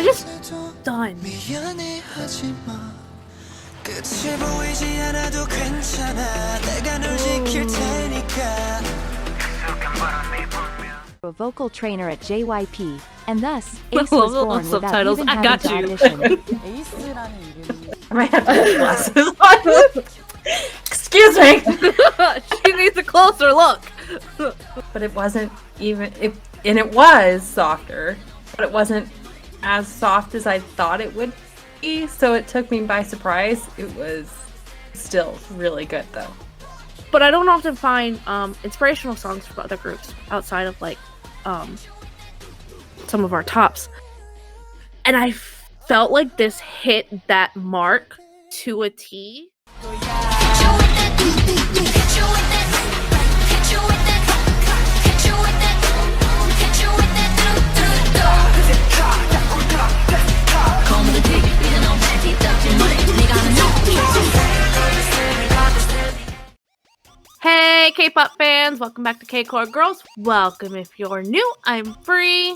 I just done. A vocal trainer at JYP, and thus I Ace love was the born without subtitles. even I having got to you. audition. 에이스라는 이름이 I might have to put glasses on. Excuse me. She needs a closer look. But it wasn't even and it was softer, but it wasn't as soft as I thought it would be, so it took me by surprise. It was still really good though. But I don't often find inspirational songs from other groups outside of like some of our tops. And I felt like this hit that mark to a T. Hey K-Pop fans, welcome back to K-Cordgirls. Welcome if you're new, I'm Bree.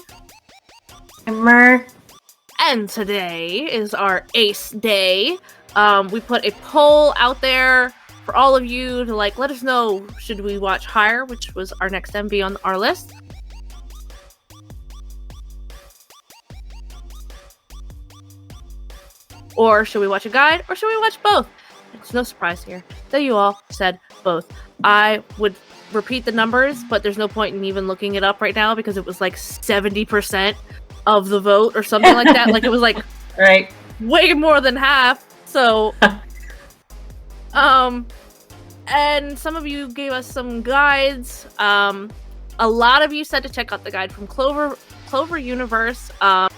And today is our Ace Day. We put a poll out there for all of you to let us know, should we watch Higher, which was our next MV on our list. Or should we watch a guide, or should we watch both? It's no surprise here that you all said both. I would repeat the numbers, but there's no point in even looking it up right now because it was like 70% of the vote or something like that. Like it was like Right. way more than half. So and some of you gave us some guides. A lot of you said to check out the guide from Clover Universe. But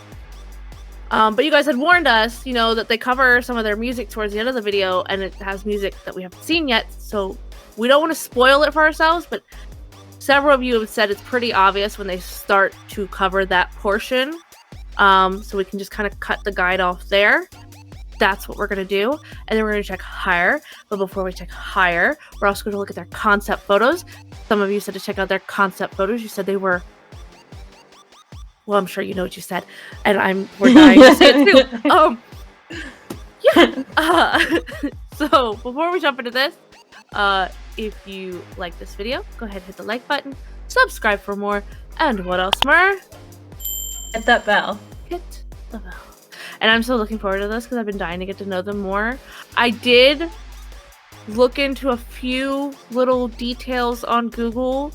you guys had warned us, that they cover some of their music towards the end of the video, and it has music that we haven't seen yet, so we don't want to spoil it for ourselves, but several of you have said it's pretty obvious when they start to cover that portion, so we can just kind of cut the guide off there. That's what we're going to do, and then we're going to check Higher, but before we check Higher, we're also going to look at their concept photos. Some of you said to check out their concept photos. You said they were... Well, I'm sure you know what you said, and we're dying to see it too. So before we jump into this, if you like this video, go ahead and hit the like button, subscribe for more, and what else, Mer? Hit that bell. Hit the bell. And I'm so looking forward to this because I've been dying to get to know them more. I did look into a few little details on Google.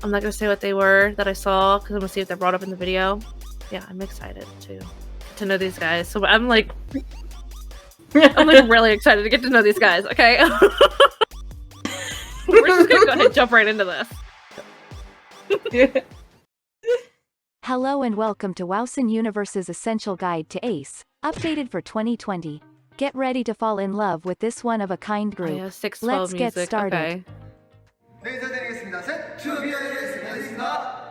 I'm not going to say what they were that I saw because I'm going to see if they're brought up in the video. Yeah, I'm excited to know these guys. So I'm like really excited to get to know these guys, okay? We're just going to go ahead and jump right into this. Hello and welcome to Wowson Universe's Essential Guide to Ace, updated for 2020. Get ready to fall in love with this one-of-a-kind group. Oh, yeah, 6/12 Let's get music. started. Okay. 네, 인사드리겠습니다. 셋, 준비하겠습니다.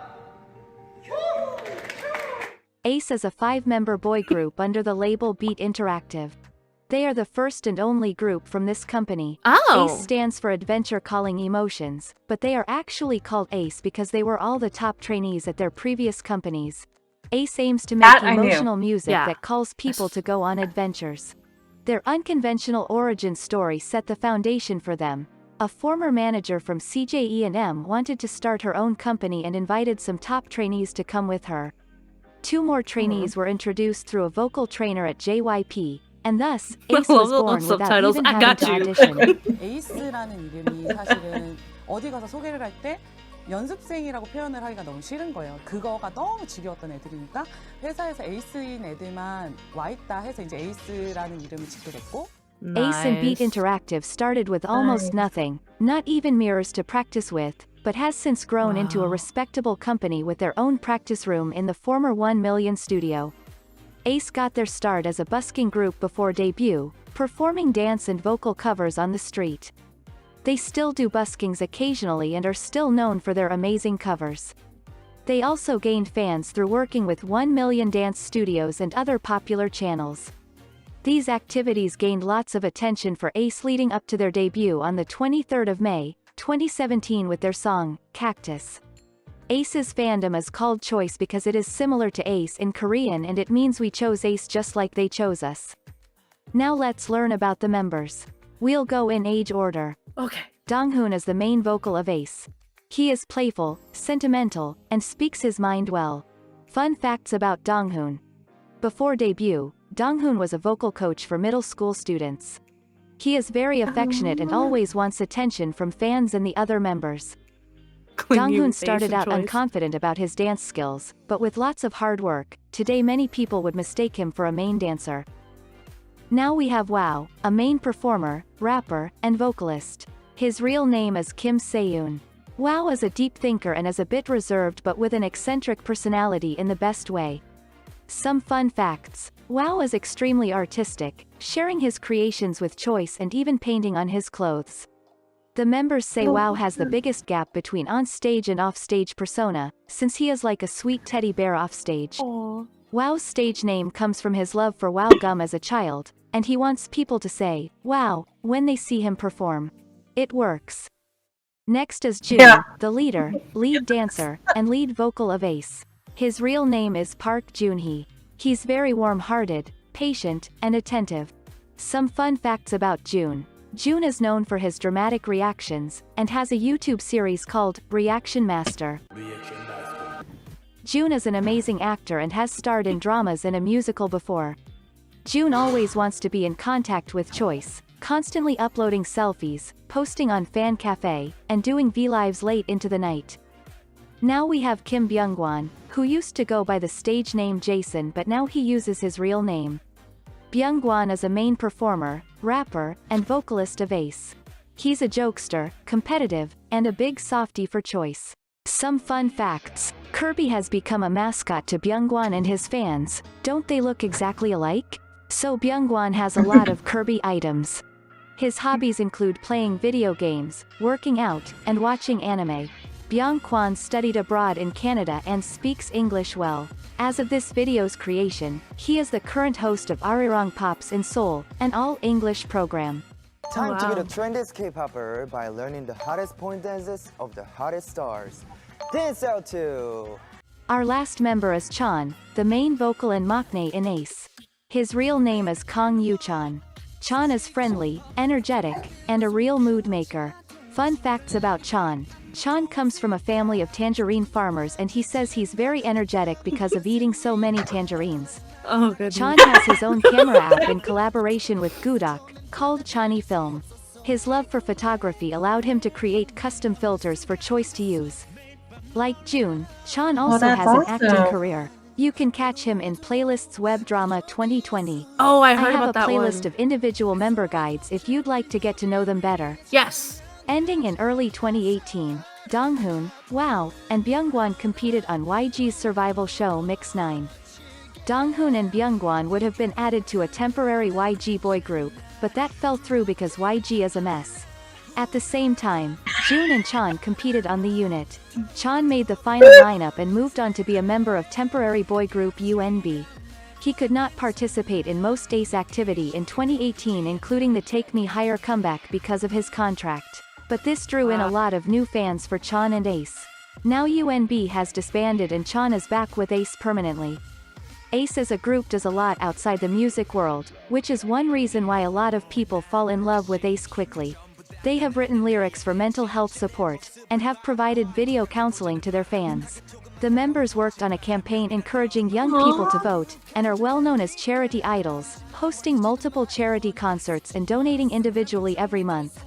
Ace is a 5-member boy group under the label Beat Interactive. They are the first and only group from this company. Oh. Ace stands for Adventure Calling Emotions, but they are actually called Ace because they were all the top trainees at their previous companies. Ace aims to make That I knew. emotional music Yeah. that calls people to go on adventures. Their unconventional origin story set the foundation for them. A former manager from CJE&M wanted to start her own company and invited some top trainees to come with her. 2 more trainees were introduced through a vocal trainer at JYP, and thus Ace was born without Subtitles. even I having got to you. audition. 에이스라는 이름이 사실은 어디 가서 소개를 할 때 연습생이라고 표현을 하기가 너무 싫은 거예요. 그거가 너무 지겨웠던 애들이니까 회사에서 에이스인 애들만 와 있다 해서 이제 에이스라는 이름을 짓게 됐고 Ace and Beat Interactive started with almost nothing, not even mirrors to practice with, but has since grown into a respectable company with their own practice room in the former 1 Million studio. Ace got their start as a busking group before debut, performing dance and vocal covers on the street. They still do buskings occasionally and are still known for their amazing covers. They also gained fans through working with 1 Million dance studios and other popular channels. These activities gained lots of attention for Ace leading up to their debut on the 23rd of May, 2017 with their song, Cactus. Ace's fandom is called Choice because it is similar to Ace in Korean and it means we chose Ace just like they chose us. Now let's learn about the members. We'll go in age order. Okay. Donghoon is the main vocal of Ace. He is playful, sentimental, and speaks his mind well. Fun facts about Donghoon. Before debut, Donghoon was a vocal coach for middle school students. He is very affectionate and always wants attention from fans and the other members. Donghoon started out unconfident about his dance skills, but with lots of hard work, today many people would mistake him for a main dancer. Now we have Wow, a main performer, rapper, and vocalist. His real name is Kim Se-yoon. Wow is a deep thinker and is a bit reserved but with an eccentric personality in the best way. Some fun facts. Wow is extremely artistic, sharing his creations with Choice and even painting on his clothes. The members say Wow has the biggest gap between on-stage and off-stage persona, since he is like a sweet teddy bear off-stage. Aww. Wow's stage name comes from his love for Wow gum as a child, and he wants people to say, "Wow," when they see him perform. It works. Next is Jun, the leader, lead dancer, and lead vocal of Ace. His real name is Park Junhee. He's very warm-hearted, patient, and attentive. Some fun facts about Jun. Jun is known for his dramatic reactions, and has a YouTube series called Reaction Master. Jun is an amazing actor and has starred in dramas and a musical before. Jun always wants to be in contact with Choice, constantly uploading selfies, posting on Fan Cafe, and doing V-Lives late into the night. Now we have Kim Byung-gwan, who used to go by the stage name Jason but now he uses his real name. Byung-gwan is a main performer, rapper, and vocalist of Ace. He's a jokester, competitive, and a big softie for Choice. Some fun facts. Kirby has become a mascot to Byung-gwan and his fans. Don't they look exactly alike? So Byung-gwan has a lot of Kirby items. His hobbies include playing video games, working out, and watching anime. Byung-gwan studied abroad in Canada and speaks English well. As of this video's creation, he is the current host of Arirang Pops in Seoul, an all-English program. Time to get a trendiest K-popper by learning the hottest point dances of the hottest stars. Dance out to! Our last member is Chan, the main vocal and maknae in Ace. His real name is Kang Yu-chan. Chan is friendly, energetic, and a real mood maker. Fun facts about Chan. Chan comes from a family of tangerine farmers and he says he's very energetic because of eating so many tangerines. Oh, goodness. Chan has his own camera app in collaboration with Gudok, called Chani Film. His love for photography allowed him to create custom filters for Choice to use. Like June, Chan also has an acting career. You can catch him in Playlist's web drama 2020. Oh, I heard about that I have a one. playlist of individual member guides if you'd like to get to know them better. Yes. Ending in early 2018, Donghoon, Wow, and Byung-gwan competed on YG's survival show Mix 9. Donghoon and Byung-gwan would have been added to a temporary YG boy group, but that fell through because YG is a mess. At the same time, Jun and Chan competed on the unit. Chan made the final lineup and moved on to be a member of temporary boy group UNB. He could not participate in most Ace activity in 2018 including the Take Me Higher comeback because of his contract. But this drew in a lot of new fans for Chan and Ace. Now UNB has disbanded and Chan is back with Ace permanently. Ace as a group does a lot outside the music world, which is one reason why a lot of people fall in love with Ace quickly. They have written lyrics for mental health support, and have provided video counseling to their fans. The members worked on a campaign encouraging young people to vote, and are well known as charity idols, hosting multiple charity concerts and donating individually every month.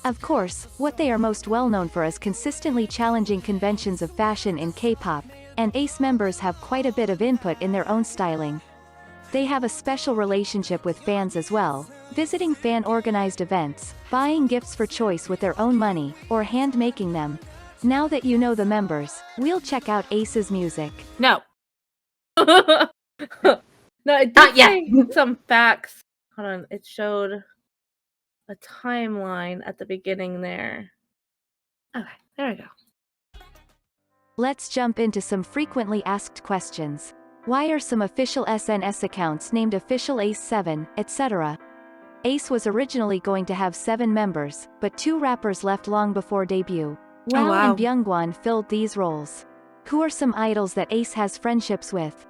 Of course, what they are most well known for is consistently challenging conventions of fashion in K-pop, and Ace members have quite a bit of input in their own styling. They have a special relationship with fans as well, visiting fan-organized events, buying gifts for Choice with their own money, or hand-making them. Now that you know the members, we'll check out Ace's music. No. No, it did say some facts. Hold on, it showed a timeline at the beginning there. Okay, there we go. Let's jump into some frequently asked questions. Why are some official SNS accounts named Official Ace 7, etc.? Ace was originally going to have 7 members, but 2 rappers left long before debut. Wow and Byung-gwan filled these roles. Who are some idols that Ace has friendships with?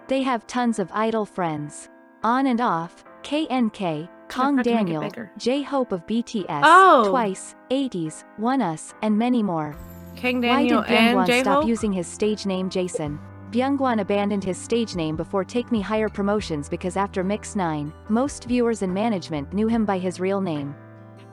They have tons of idol friends. On and off, KNK, Kong forgot to make it Daniel, bigger. J-Hope of BTS, Oh! Twice, 80s, One Us, and many more. King Why Daniel did and Byungwon stop J-Hope? using his stage name Jason? Byungwon abandoned his stage name before Take Me Higher promotions because after Mix 9, most viewers and management knew him by his real name.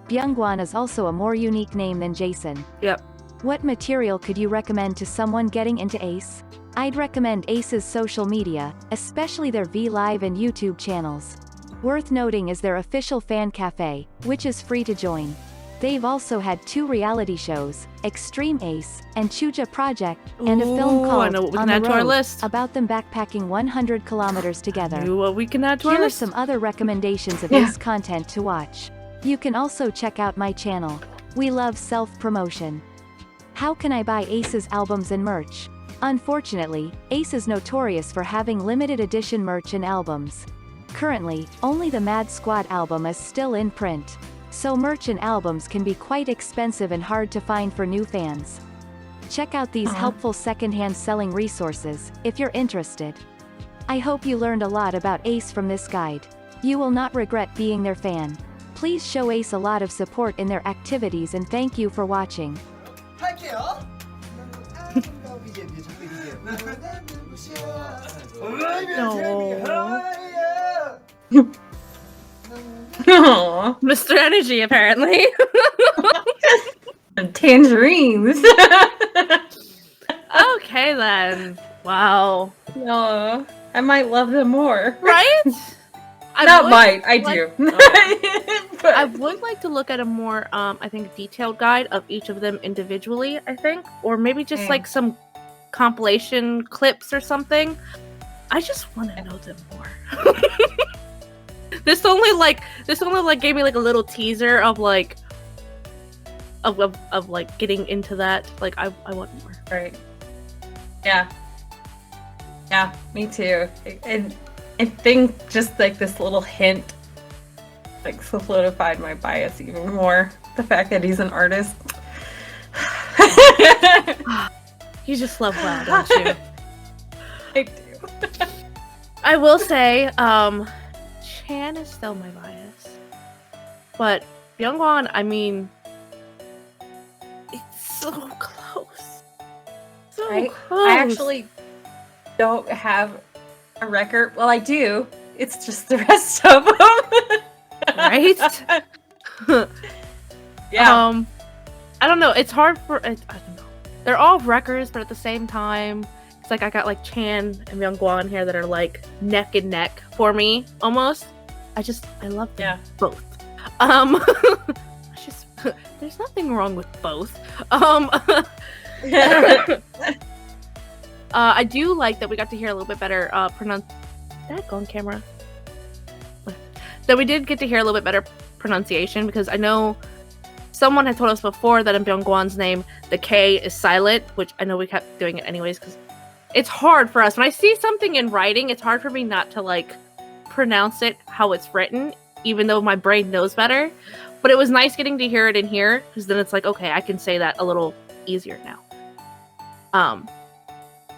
Byungwon is also a more unique name than Jason. Yep. What material could you recommend to someone getting into Ace? I'd recommend Ace's social media, especially their V-Live and YouTube channels. Worth noting is their official fan cafe, which is free to join. They've also had 2 reality shows, Extreme Ace, and Chuja Project, and a film Ooh, called I know what we On can the add to our Road, list. about them backpacking 100 kilometers together. Knew what we can add to our Here are list. some other recommendations of Yeah. Ace content to watch. You can also check out my channel. We love self-promotion. How can I buy Ace's albums and merch? Unfortunately, Ace is notorious for having limited edition merch and albums. Currently, only the Mad Squad album is still in print. So merch and albums can be quite expensive and hard to find for new fans. Check out these helpful secondhand selling resources, if you're interested. I hope you learned a lot about Ace from this guide. You will not regret being their fan. Please show Ace a lot of support in their activities and thank you for watching. 할게요. Aw. Mr. Energy, apparently. Tangerines. Okay, then. Wow. No, I might love them more. Right? Not would might, I like- do. I But would like to look at a more, I think, detailed guide of each of them individually, I think. Or maybe just, Same. like, some compilation clips or something. I just want to know them more. This only gave me, like, a little teaser of, like, of like, getting into that. Like, I want more. right. Yeah. Yeah, me too. And I think just like this little hint like solidified my bias even more. The fact that he's an artist. You just love WoW, don't you? I do. I will say, Chan is still my bias. But Byungwon, I mean, it's so close. So close. I actually don't have a record. Well, I do. It's just the rest of them. Right? Yeah. I don't know. It's hard for. I don't know. They're all records, but at the same time, it's like I got like Chan and Byungwon here that are like neck and neck for me almost. I love them both. It's just there's nothing wrong with both. I do like that we got to hear a little bit better that go on camera. That we did get to hear a little bit better pronunciation, because I know someone had told us before that in Byungwon's name the K is silent, which I know we kept doing it anyways because it's hard for us. When I see something in writing, it's hard for me not to like pronounce it how it's written, even though my brain knows better. But it was nice getting to hear it in here, because then it's like, okay, I can say that a little easier now.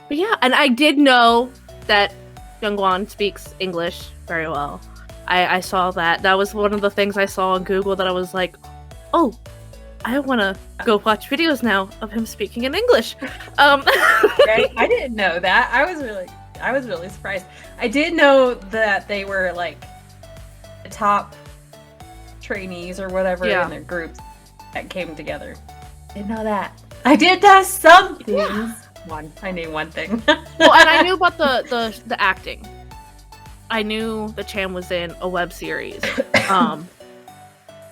But yeah, and I did know that Byungwon speaks English very well. I saw that. That was one of the things I saw on Google that I was like, oh, I want to go watch videos now of him speaking in English. Right? I didn't know that. I was really surprised. I did know that they were like the top trainees or whatever in their groups that came together. Didn't know that. I did know some things. Yeah. I knew one thing. Well, and I knew about the acting. I knew that Chan was in a web series.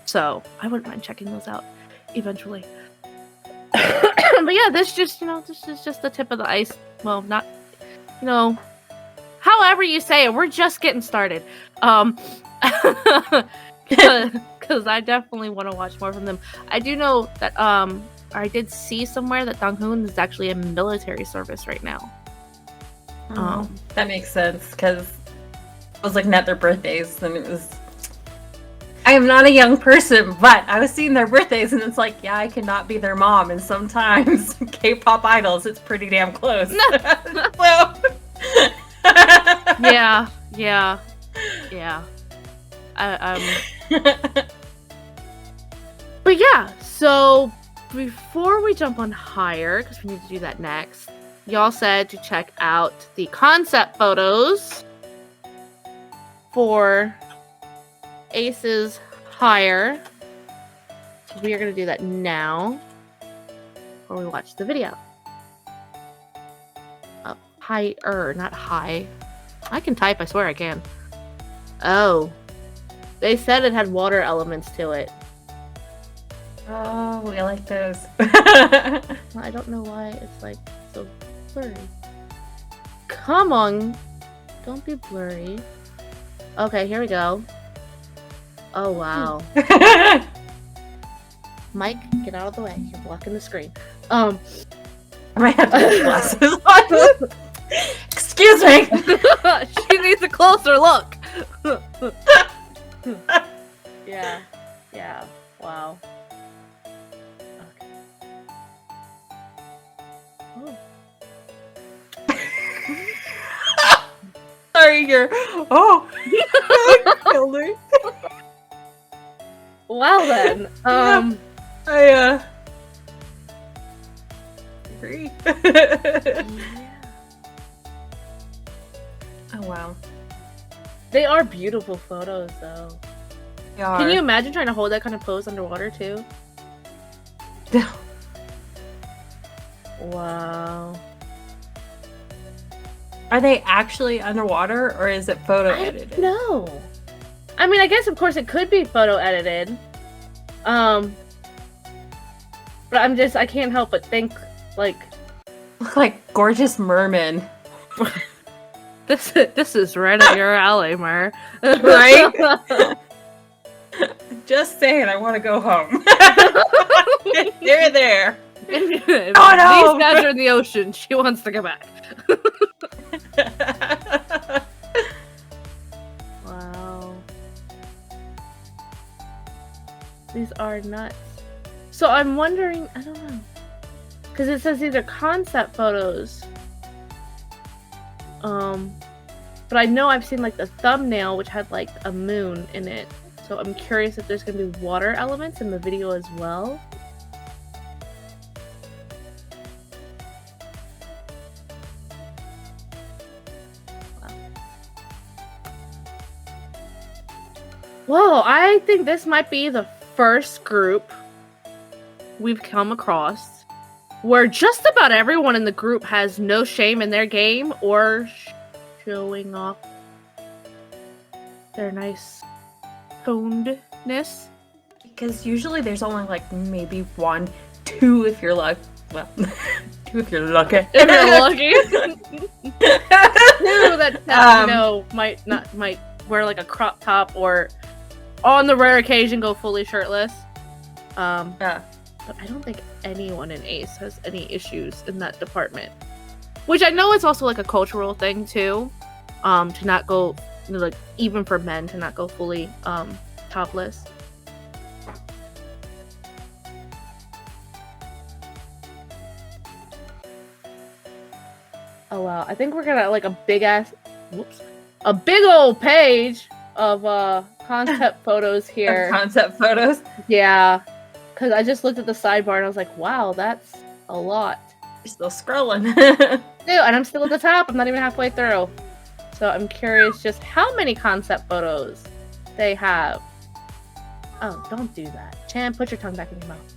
So I wouldn't mind checking those out eventually. But yeah, this is just the tip of the ice. Well, not, however you say it, we're just getting started. Because I definitely want to watch more from them. I do know that I did see somewhere that Donghoon is actually in military service right now. That makes sense, because I was looking at their birthdays and it was I am not a young person, but I was seeing their birthdays, and it's like, yeah, I cannot be their mom. And sometimes K-pop idols, it's pretty damn close. So... Yeah. But yeah, so before we jump on higher, because we need to do that next, y'all said to check out the concept photos for Ace's higher. So we are going to do that now, before we watch the video. Higher, not high. I can type, I swear I can. Oh. They said it had water elements to it. Oh, we like those. I don't know why it's like so blurry. Come on. Don't be blurry. Okay, here we go. Oh, wow. Mike, get out of the way. You're blocking the screen. I might have to put glasses on. Excuse me. She needs a closer look. Yeah. Wow. Okay. Oh. Sorry, you're. Oh. Killed me. Well then. I agree. Yeah. Oh wow. They are beautiful photos, though. They are. Can you imagine trying to hold that kind of pose underwater, too? Wow. Are they actually underwater, or is it photo edited? No. I mean, I guess, of course, it could be photo edited. But I can't help but think, like... Look like gorgeous mermen. This is right up your alley, Mer. Right? Just saying, I want to go home. They're there. Oh no! These guys are in the ocean. She wants to go back. Wow. These are nuts. So I'm wondering, I don't know. Because it says these are concept photos. But I know I've seen like the thumbnail, which had like a moon in it. So I'm curious if there's going to be water elements in the video as well. Whoa, I think this might be the first group we've come across where just about everyone in the group has no shame in their game or showing off their nice tonedness. Because usually there's only like maybe 1, 2 if you're lucky. Well, 2 if you're lucky. If you're lucky. 2 that might wear like a crop top or on the rare occasion go fully shirtless. But I don't think anyone in Ace has any issues in that department. Which I know is also like a cultural thing too. To not go, like, even for men to not go fully topless. Oh wow, I think we're gonna like a big old page of concept photos here. Concept photos? Yeah. Because I just looked at the sidebar and I was like, wow, that's a lot. You're still scrolling. Dude, and I'm still at the top. I'm not even halfway through. So I'm curious just how many concept photos they have. Oh, don't do that. Chan, put your tongue back in your mouth.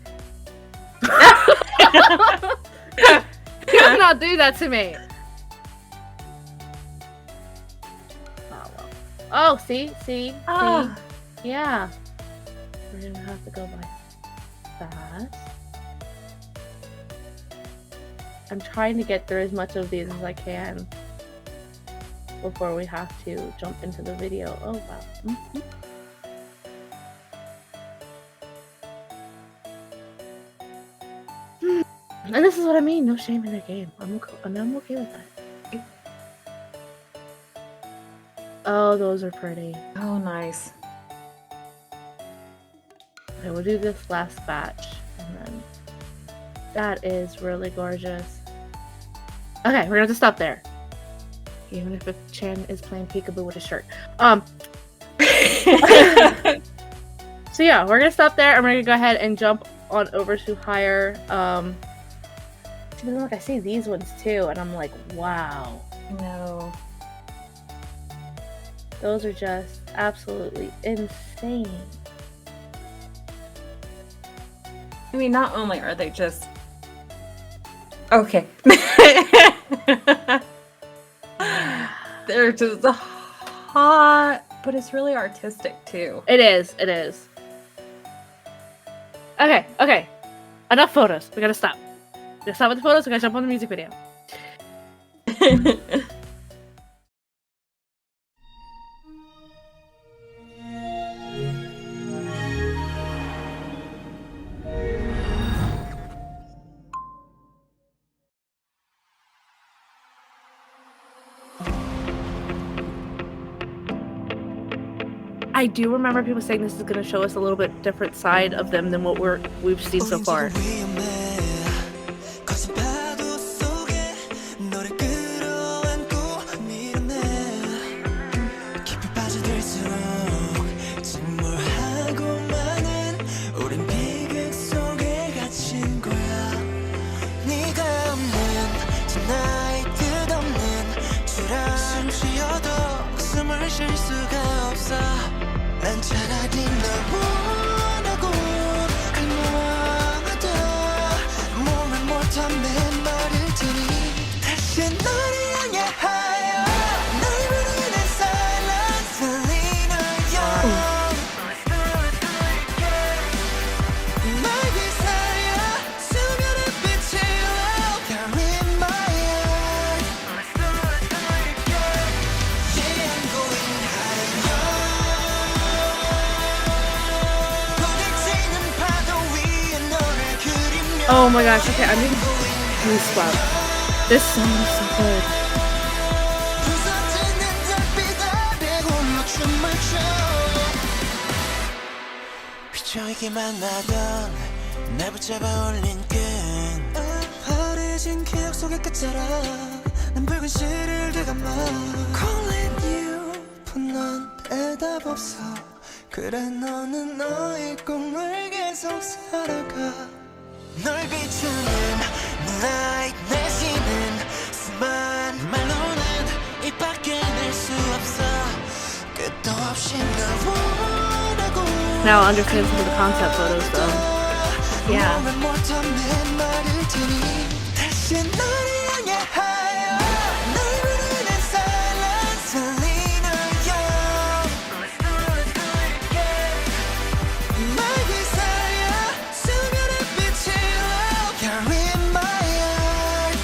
Do not do that to me. Oh, well. Oh, see? Yeah. We're gonna have to go by fast. I'm trying to get through as much of these as I can before we have to jump into the video. Oh wow. Mm-hmm. And this is what I mean, no shame in their game. I'm okay with that. Oh, those are pretty. Oh, nice. Okay, we'll do this last batch, and then that is really gorgeous. Okay, we're gonna have to stop there. Even if Chan is playing peekaboo with a shirt. So yeah, we're gonna stop there, and we're gonna go ahead and jump on over to higher. Look, I see these ones too, and I'm like, wow. No. Those are just absolutely insane. I mean, not only are they just okay. They're just hot, but it's really artistic too. It is. It is. Okay. Okay. Enough photos. We gotta stop. We gotta stop with the photos. We gotta jump on the music video. I do remember people saying this is going to show us a little bit different side of them than what we've seen so far. 난 차라리 널 원하고 갈망하다 몸을 못한 내 말을 들이 다시 너를 향해 하여 널 부르는 silence 들리나요 날 기다려 수면의 빛으로 You're in my heart Yeah, I'm going higher Oh my gosh, okay, I'm getting goosebumps. This song is so good. 휘저이기만 하던 날 붙잡아 올린 끈 파래진 기억 속에 끝자락 난 붉은 실을 되감아 Calling you 넌 대답 없어 그래 너는 너의 꿈을 계속 살아가 널 비추는 moonlight 내쉬는 수많은 말로는 입 밖에 낼 수 없어 끝도 없이 널 원하고 Now I understand some of the concept photos though. Yeah. 몸을 못한 내 말을 들이 다시 너를 향해 하여 널 부르는 silence 들리나요 날 기다려 수면의 빛으로 You're in my heart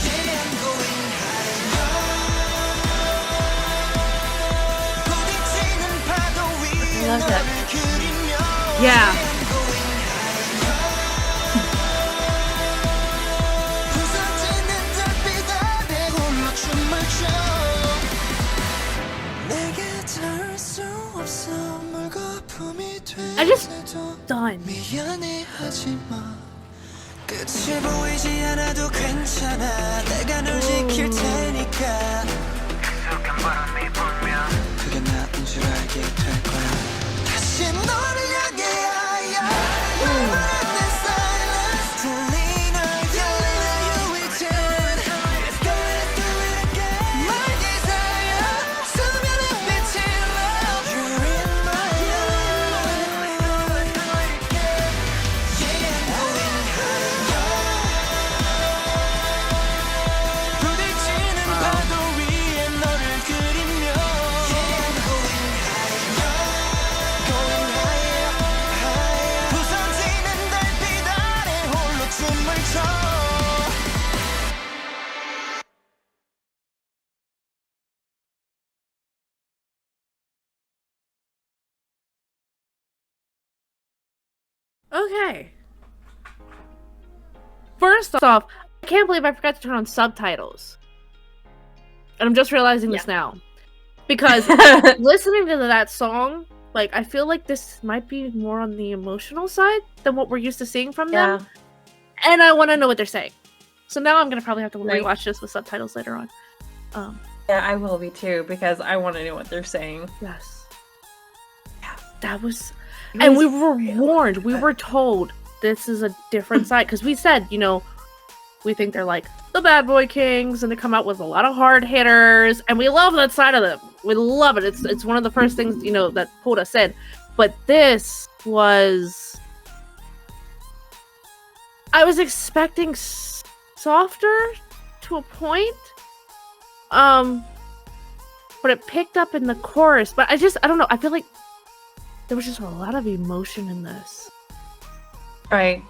Yeah, I'm going higher 부딪히는 파도 위에 I love that. 너를 그리며 Yeah. 부서지는 달빛 아래 홀로 춤을 춰 내게 닿을 수 없어 물거품이 I just 돼도 done. 미안해 하지마 끝이 보이지 않아도 괜찮아 내가 널 지킬 테니까 익숙한 바람이 불면 그게 나인 줄 알게 될 거야 다시 너를 향해 하여 날 부르는 silence 들리나요 이젠 Let's do it again 날 기다려 수면의 빛으로 You're in my heart Yeah, I'm going higher 부딪히는 파도 위에 너를 그리며 Yeah, I'm going higher 부서지는 달빛 아래 홀로 춤을 춰 Okay. First off, I can't believe I forgot to turn on subtitles. And I'm just realizing this now. Because listening to that song, Like, I feel like this might be more on the emotional side than what we're used to seeing from Yeah. them. And I want to know what they're saying. So now I'm gonna probably have to Right. rewatch this with subtitles later on. Yeah, I will be too, because I want to know what they're saying. Yes. Yeah, that was... And we were warned. We were told this is a different side. Because we said, you know, we think they're like the bad boy kings, and they come out with a lot of hard hitters, and we love that side of them. We love it. It's one of the first things, you know, that pulled us in. But this was... I was expecting softer to a point. But it picked up in the chorus. But I don't know. I feel like there was just a lot of emotion in this. Right.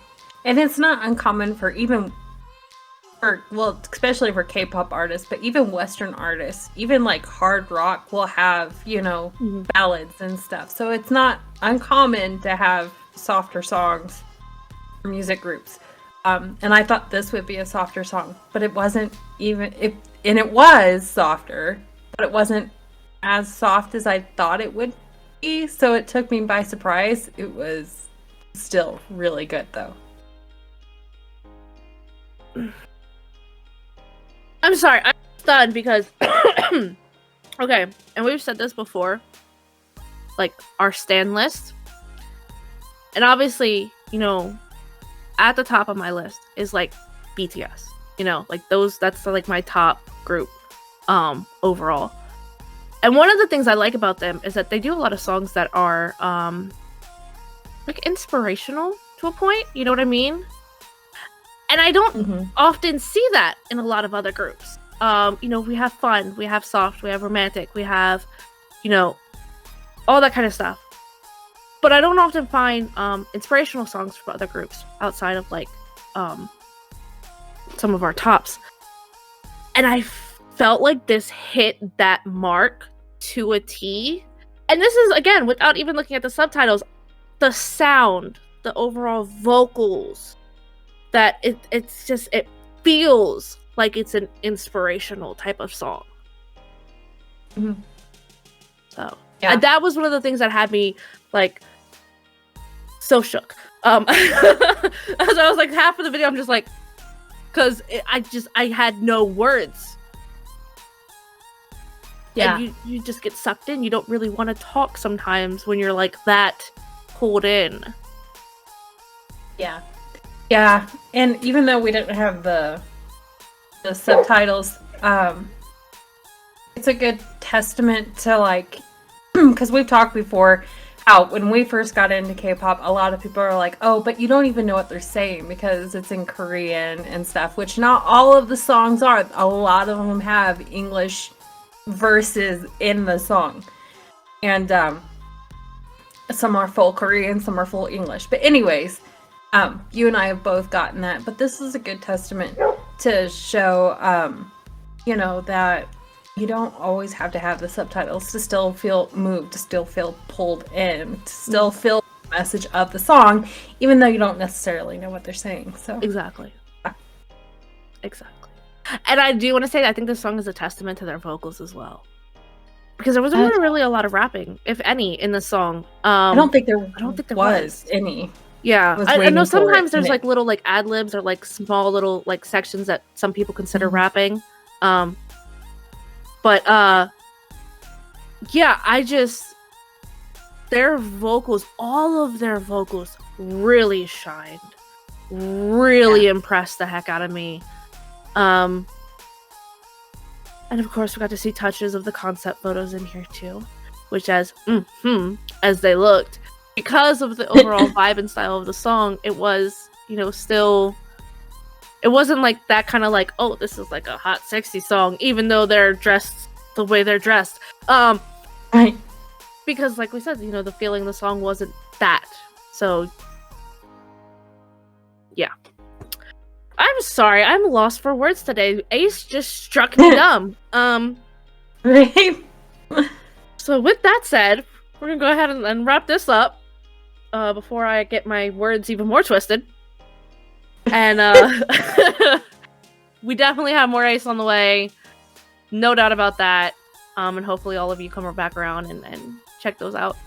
And it's not uncommon for even, well, especially for K-pop artists, but even Western artists, even like hard rock will have, you know, ballads and stuff. So it's not uncommon to have softer songs for music groups. And I thought this would be a softer song, but it wasn't even, and it was softer, but it wasn't as soft as I thought it would be. So it took me by surprise. It was still really good though. I'm sorry, I'm stunned because okay, and we've said this before, like our stan list, and obviously, you know, at the top of my list is like BTS, you know, like that's like my top group overall. And one of the things I like about them is that they do a lot of songs that are like inspirational to a point, you know what I mean? And I don't often see that in a lot of other groups. You know, we have fun, we have soft, we have romantic, we have, you know, all that kind of stuff. But I don't often find inspirational songs from other groups outside of like some of our tops. And I felt like this hit that mark to a T. And this is, again, without even looking at the subtitles, the sound, the overall vocals, that it's just, it feels like it's an inspirational type of song. So yeah, that was one of the things that had me like so shook. As I was like half of the video, I'm just like, because I had no words. Yeah, and you just get sucked in. You don't really want to talk sometimes when you're like that pulled in. Yeah, and even though we didn't have the subtitles, it's a good testament to like, because we've talked before how when we first got into K-pop, a lot of people are like, oh, but you don't even know what they're saying because it's in Korean and stuff, which not all of the songs are. A lot of them have English verses in the song, and some are full Korean, some are full English. But anyways, you and I have both gotten that, but this is a good testament to show, you know, that you don't always have to have the subtitles to still feel moved, to still feel pulled in, to still feel the message of the song, even though you don't necessarily know what they're saying. So Exactly. And I do want to say that I think this song is a testament to their vocals as well, because there wasn't really a lot of rapping, if any, in the song. I don't think there was any. Yeah, I know sometimes there's like little like ad libs or like small little like sections that some people consider rapping. But yeah, their vocals, all of their vocals really shined. Really impressed the heck out of me. And of course we got to see touches of the concept photos in here too, which as they looked, because of the overall vibe and style of the song, it was, you know, still, it wasn't like that kind of like, oh, this is like a hot, sexy song, even though they're dressed the way they're dressed. Right. Because like we said, you know, the feeling of the song wasn't that. So, yeah. I'm sorry, I'm lost for words today. Ace just struck me dumb. Right. So with that said, we're gonna go ahead and wrap this up. Before I get my words even more twisted. And we definitely have more Ace on the way. No doubt about that. And hopefully all of you come back around and check those out.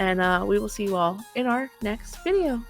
And we will see you all in our next video.